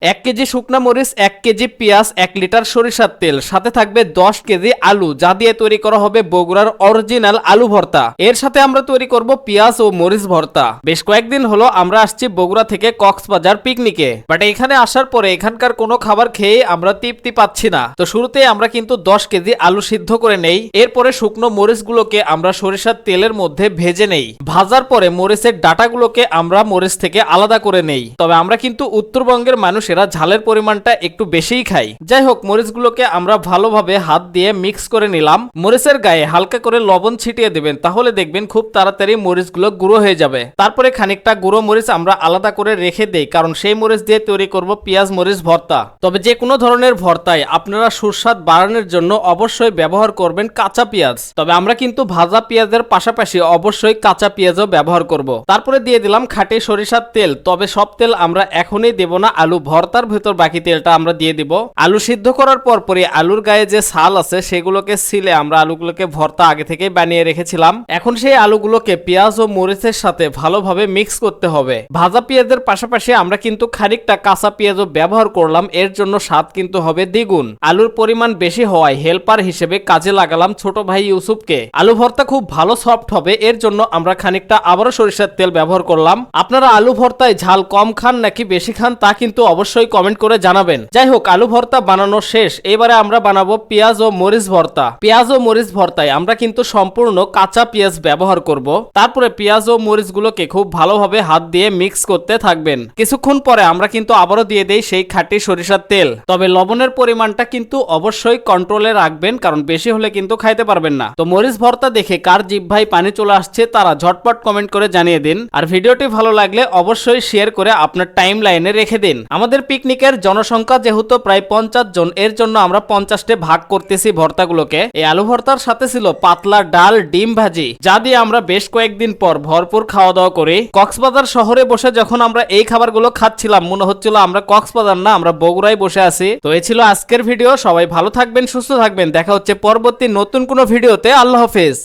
1 KG শুকনা মরিচ, 1 KG পেঁয়াজ, 1 লিটার সরিষার তেল, সাথে থাকবে 10 কেজি আলু, যা দিয়ে তৈরি করা হবে বগুড়ার অরিজিনাল আলু ভর্তা। এর সাথে আমরা তৈরি করব পেঁয়াজ ও মরিচ ভর্তা। বেশ কয়েকদিন হলো আমরা আসছি বগুড়া থেকে কক্সবাজার পিকনিকে, বাট এখানে আসার পরে এখানকার কোনো খাবার খেয়ে আমরা তৃপ্তি পাচ্ছি না। তো শুরুতে আমরা কিন্তু 10 কেজি আলু সিদ্ধ করে নেই। এরপরে শুকনো মরিচগুলোকে আমরা সরিষার তেলের মধ্যে ভেজে নেই। ভাজার পরে মরিচের ডাটাগুলোকে আমরা মরিচ থেকে আলাদা করে নেই। তবে আমরা কিন্তু উত্তরবঙ্গের মানুষেরা ঝালের পরিমাণটা একটু বেশিই খাই। যাই হোক, মরিচগুলোকে আমরা ভালোভাবে হাত দিয়ে মিক্স করে নিলাম। মরিচের গায়ে হালকা করে লবণ ছিটিয়ে দেবেন, তাহলে দেখবেন খুব তাড়াতাড়ি মরিচগুলো গুঁড়ো হয়ে যাবে। তারপরে খানিকটা গুঁড়ো মরিচ আমরা আলাদা করে রেখে দেই, কারণ সেই মরিচ দিয়ে তৈরি করব পেঁয়াজ মরিচ ভর্তা। তবে যে কোনো ধরনের ভর্তায় আপনারা সুস্বাদ বাড়ানোর জন্য অবশ্যই ব্যবহার করবেন কাঁচা পেঁয়াজ। তবে আমরা কিন্তু ভাজা পেঁয়াজের পাশাপাশি অবশ্যই কাঁচা পেঁয়াজও ব্যবহার করব। তারপরে দিয়ে দিলাম খাঁটি সরিষার তেল। তবে সব তেল আমরা এখনই দেব না, আলু ভর্তার ভেতর বাকি তেলটা আমরা দিয়ে দিব। আলু সিদ্ধ করার পরই আলুর গায়ে যে ছাল আছে সেগুলোকে ছিলে আমরা আলুগুলোকে ভর্তা আগে থেকে বানিয়ে রেখেছিলাম। এখন সেই আলুগুলোকে পেঁয়াজ ও মরিচের সাথে ভালোভাবে মিক্স করতে হবে। ভাজা পেঁয়াজের পাশাপাশি আমরা কিন্তু খানিকটা কাঁচা পেঁয়াজও ব্যবহার করলাম, এর জন্য স্বাদ কিন্তু হবে দ্বিগুণ। আলুর পরিমাণ বেশি হওয়ায় হেল্পার হিসেবে কাজে লাগালাম ছোট ভাই ইউসুফকে। আলু ভর্তা খুব ভালো সফট হবে, এর জন্য আমরা খানিকটা আবারও সরিষার তেল ব্যবহার করলাম। আপনারা আলু ভর্তায় ঝাল কম খান নাকি বেশি খান তা কিন্তু অবশ্যই কমেন্ট করে জানাবেন। যাই হোক, আলু ভর্তা বানানো শেষ। এবারে আমরা বানাবো পেঁয়াজ ও মরিচ ভর্তা। পেঁয়াজ ও মরিচ ভর্তায় আমরা কিন্তু সম্পূর্ণ কাঁচা পেঁয়াজ ব্যবহার করব। তারপরে পেঁয়াজ ও মরিচগুলোকে খুব ভালোভাবে হাত দিয়ে মিক্স করতে থাকবেন। কিছুক্ষণ পরে আমরা কিন্তু আবারও দিয়ে দেই সেই খাঁটি সরিষার তেল। তবে লবণের পরিমাণটা কিন্তু অবশ্যই কন্ট্রোলে রাখবেন, কারণ বেশি হলে কিন্তু খাইতে পারবেন না। তো মরিচ ভর্তা দেখে কার জিহ্বায় পানি চলে আসছে তারা ঝটপট কমেন্ট করে জানিয়ে দিন। আর ভিডিওটি ভালো লাগলে অবশ্যই শেয়ার করে আপনার টাইম লাইনে রেখে দিন। আমাদের পিকনিকের জনসংখ্যা যেহেতু প্রায় 50 জন, এর জন্য আমরা 50টে ভাগ করতেছি ভর্তাগুলোকে। এই আলু ভর্তার সাথে ছিল পাতলা ডাল, ডিম ভাজি, যা দিয়ে আমরা বেশ কয়েকদিন পর ভরপুর খাওয়া দাওয়া করি। কক্সবাজার শহরে বসে যখন আমরা এই খাবারগুলো খাচ্ছিলাম মনে হচ্ছিল আমরা কক্সবাজার না, আমরা বগুড়ায় বসে আছি। তো এই ছিল আজকের ভিডিও। সবাই ভালো থাকবেন, সুস্থ থাকবেন। দেখা হচ্ছে পরবর্তী নতুন কোনো ভিডিওতে। আল্লাহ হাফেজ।